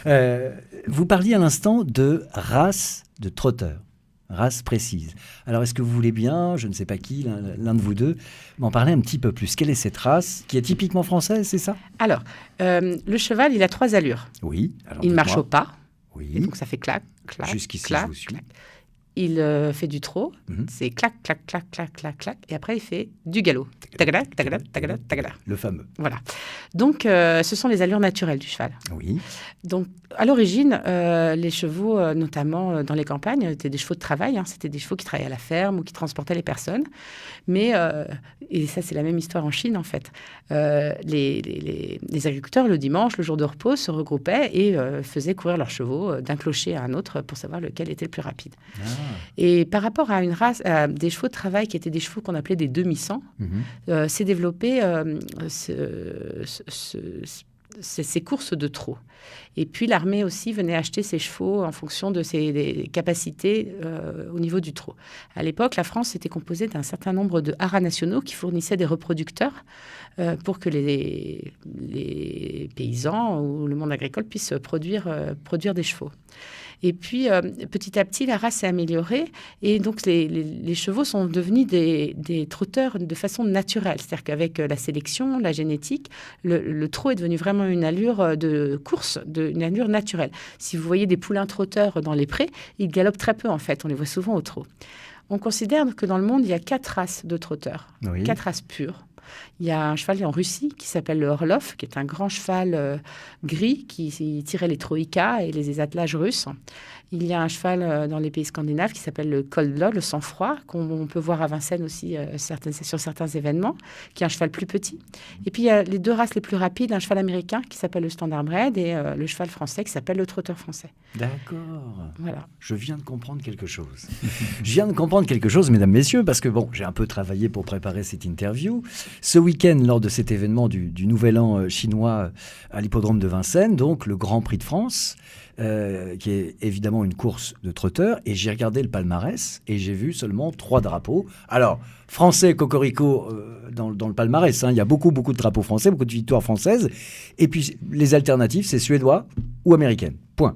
Vous parliez à l'instant de race de trotteurs, race précise. Alors, est-ce que vous voulez bien, je ne sais pas qui, l'un de vous deux, m'en parler un petit peu plus? Quelle est cette race qui est typiquement française, c'est ça? Alors, le cheval, il a 3 allures. Oui. Alors, Il marche dites-moi. au pas, Oui. et donc ça fait clac, clac, Jusqu'ici, clac, je vous suis. clac. Il fait du trot, c'est clac, clac, clac, clac, clac, clac, et après il fait du galop. Tagada, tagada, tagada, tagada. Le fameux. Voilà. Donc, ce sont les allures naturelles du cheval. Oui. Donc, à l'origine, les chevaux, notamment dans les campagnes, étaient des chevaux de travail. C'était des chevaux qui travaillaient à la ferme ou qui transportaient les personnes. Mais, et ça, c'est la même histoire en Chine, en fait. Les agriculteurs, le dimanche, le jour de repos, se regroupaient et faisaient courir leurs chevaux d'un clocher à un autre pour savoir lequel était le plus rapide. Ah. Et par rapport à une race, des chevaux de travail qui étaient des chevaux qu'on appelait des demi-cents, s'est développé ces courses de trot. Et puis l'armée aussi venait acheter ses chevaux en fonction de ses capacités au niveau du trot. À l'époque, la France était composée d'un certain nombre de haras nationaux qui fournissaient des reproducteurs pour que les paysans ou le monde agricole puissent produire des chevaux. Et puis, petit à petit, la race s'est améliorée et donc les chevaux sont devenus des trotteurs de façon naturelle. C'est-à-dire qu'avec la sélection, la génétique, le trot est devenu vraiment une allure de course, une allure naturelle. Si vous voyez des poulains trotteurs dans les prés, ils galopent très peu en fait, on les voit souvent au trot. On considère que dans le monde, il y a 4 races de trotteurs, 4 races pures. Il y a un cheval en Russie qui s'appelle le Orlov, qui est un grand cheval gris qui tirait les troïkas et les attelages russes. Il y a un cheval dans les pays scandinaves qui s'appelle le Koldla, le sang-froid, qu'on peut voir à Vincennes aussi sur certains événements, qui est un cheval plus petit. Et puis il y a les 2 races les plus rapides, un cheval américain qui s'appelle le Standardbred et le cheval français qui s'appelle le trotteur français. D'accord. Voilà. Je viens de comprendre quelque chose. Je viens de comprendre quelque chose, mesdames, messieurs, parce que bon, j'ai un peu travaillé pour préparer cette interview. Ce week-end, lors de cet événement du Nouvel An chinois à l'hippodrome de Vincennes, donc le Grand Prix de France, qui est évidemment une course de trotteurs, et j'ai regardé le palmarès et j'ai vu seulement 3 drapeaux. Alors, français, cocorico, dans le palmarès, il y a beaucoup de drapeaux français, beaucoup de victoires françaises, et puis les alternatives, c'est suédois ou américaine. Point.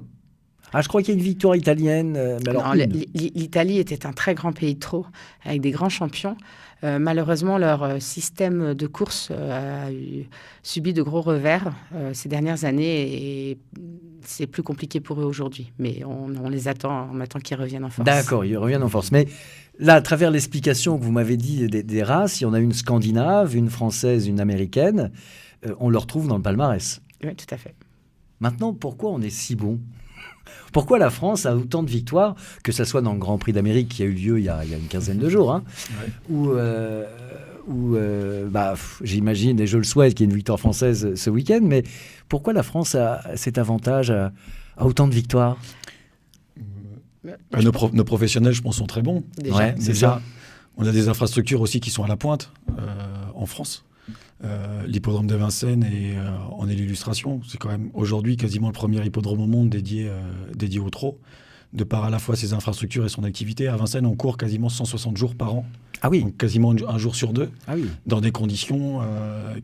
Ah, je crois qu'il y a une victoire italienne. Mais alors l'Italie était un très grand pays de trot, avec des grands champions. Malheureusement, leur système de course a subi de gros revers ces dernières années et c'est plus compliqué pour eux aujourd'hui. Mais on les attend, on attend qu'ils reviennent en force. D'accord, ils reviennent en force. Mais là, à travers l'explication que vous m'avez dit des races, il y en a une scandinave, une française, une américaine. On le retrouve dans le palmarès. Oui, tout à fait. Maintenant, pourquoi on est si bon ? Pourquoi la France a autant de victoires, que ce soit dans le Grand Prix d'Amérique qui a eu lieu il y a une quinzaine de jours, où j'imagine, et je le souhaite, qu'il y ait une victoire française ce week-end, mais pourquoi la France a cet avantage à autant de victoires ? Nos professionnels, je pense, sont très bons. Déjà, on a des infrastructures aussi qui sont à la pointe en France. L'hippodrome de Vincennes en est l'illustration. C'est quand même aujourd'hui quasiment le premier hippodrome au monde dédié au trot, de par à la fois ses infrastructures et son activité. À Vincennes, on court quasiment 160 jours par an. Ah oui. Donc quasiment un jour sur 2, ah oui. Dans des conditions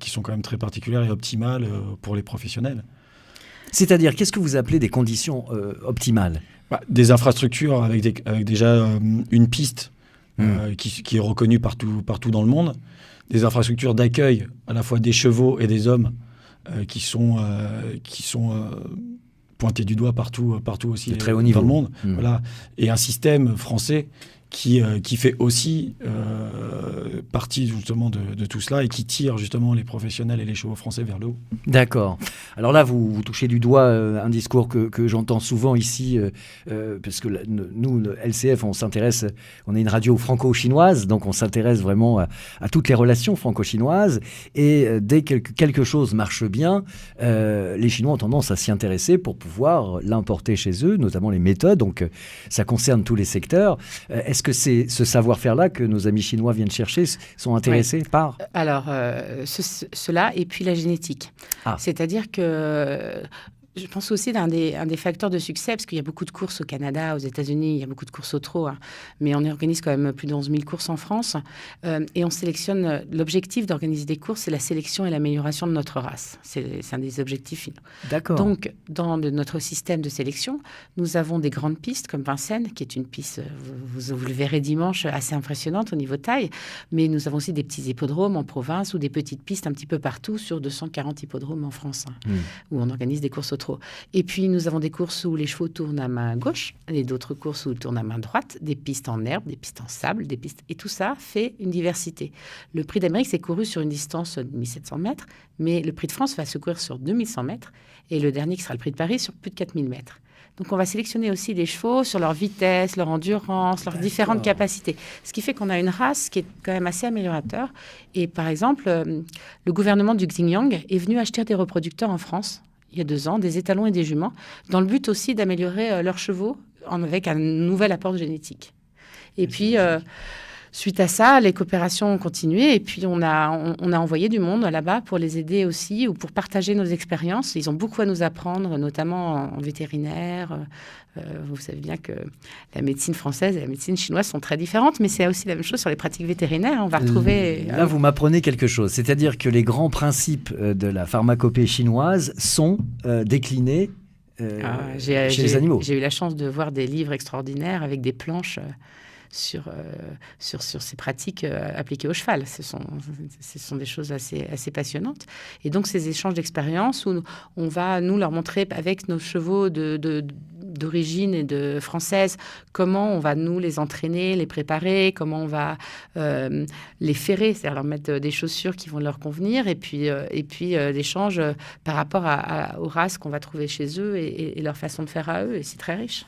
qui sont quand même très particulières et optimales pour les professionnels. C'est-à-dire, qu'est-ce que vous appelez des conditions optimales ? Des infrastructures avec déjà une piste qui est reconnue partout dans le monde. Des infrastructures d'accueil à la fois des chevaux et des hommes qui sont pointés du doigt partout aussi de très haut niveau dans le monde. Voilà. Et un système français qui fait aussi partie justement de tout cela et qui tire justement les professionnels et les chevaux français vers le haut. D'accord. Alors là, vous touchez du doigt un discours que j'entends souvent ici, parce que nous, le LCF, on est une radio franco-chinoise, donc on s'intéresse vraiment à toutes les relations franco-chinoises. Et dès que quelque chose marche bien, les Chinois ont tendance à s'y intéresser pour pouvoir l'importer chez eux, notamment les méthodes. Donc ça concerne tous les secteurs. Est-ce que c'est ce savoir-faire-là que nos amis chinois viennent chercher, sont intéressés par ? Alors, cela et puis la génétique. C'est-à-dire que Je pense aussi un des facteurs de succès, parce qu'il y a beaucoup de courses au Canada, aux États-Unis, il y a beaucoup de courses au trot, hein, mais on organise quand même plus de 11 000 courses en France. Et on sélectionne, l'objectif d'organiser des courses, c'est la sélection et l'amélioration de notre race. C'est un des objectifs finaux. D'accord. Donc, dans notre système de sélection, nous avons des grandes pistes comme Vincennes, qui est une piste, vous le verrez dimanche, assez impressionnante au niveau taille, mais nous avons aussi des petits hippodromes en province ou des petites pistes un petit peu partout sur 240 hippodromes en France, hein, où on organise des courses au trot. Et puis, nous avons des courses où les chevaux tournent à main gauche et d'autres courses où ils tournent à main droite, des pistes en herbe, des pistes en sable, des pistes... Et tout ça fait une diversité. Le Prix d'Amérique s'est couru sur une distance de 1700 mètres, mais le Prix de France va se courir sur 2100 mètres et le dernier, qui sera le Prix de Paris, sur plus de 4000 mètres. Donc, on va sélectionner aussi les chevaux sur leur vitesse, leur endurance, leurs différentes capacités. Ce qui fait qu'on a une race qui est quand même assez améliorateur. Et par exemple, le gouvernement du Xinjiang est venu acheter des reproducteurs en France il y a 2 ans, des étalons et des juments, dans le but aussi d'améliorer leurs chevaux avec un nouvel apport génétique. Et puis, suite à ça, les coopérations ont continué et puis on a envoyé du monde là-bas pour les aider aussi ou pour partager nos expériences. Ils ont beaucoup à nous apprendre, notamment en vétérinaire. Vous savez bien que la médecine française et la médecine chinoise sont très différentes, mais c'est aussi la même chose sur les pratiques vétérinaires. On va retrouver... Là, vous m'apprenez quelque chose. C'est-à-dire que les grands principes de la pharmacopée chinoise sont déclinés chez les animaux. J'ai eu la chance de voir des livres extraordinaires avec des planches... sur ces pratiques appliquées au cheval. Ce sont des choses assez passionnantes. Et donc, ces échanges d'expériences où on va, nous, leur montrer avec nos chevaux d'origine et de française comment on va, nous, les entraîner, les préparer, comment on va les ferrer, c'est-à-dire leur mettre des chaussures qui vont leur convenir, et puis l'échange par rapport aux races qu'on va trouver chez eux et leur façon de faire à eux. Et c'est très riche.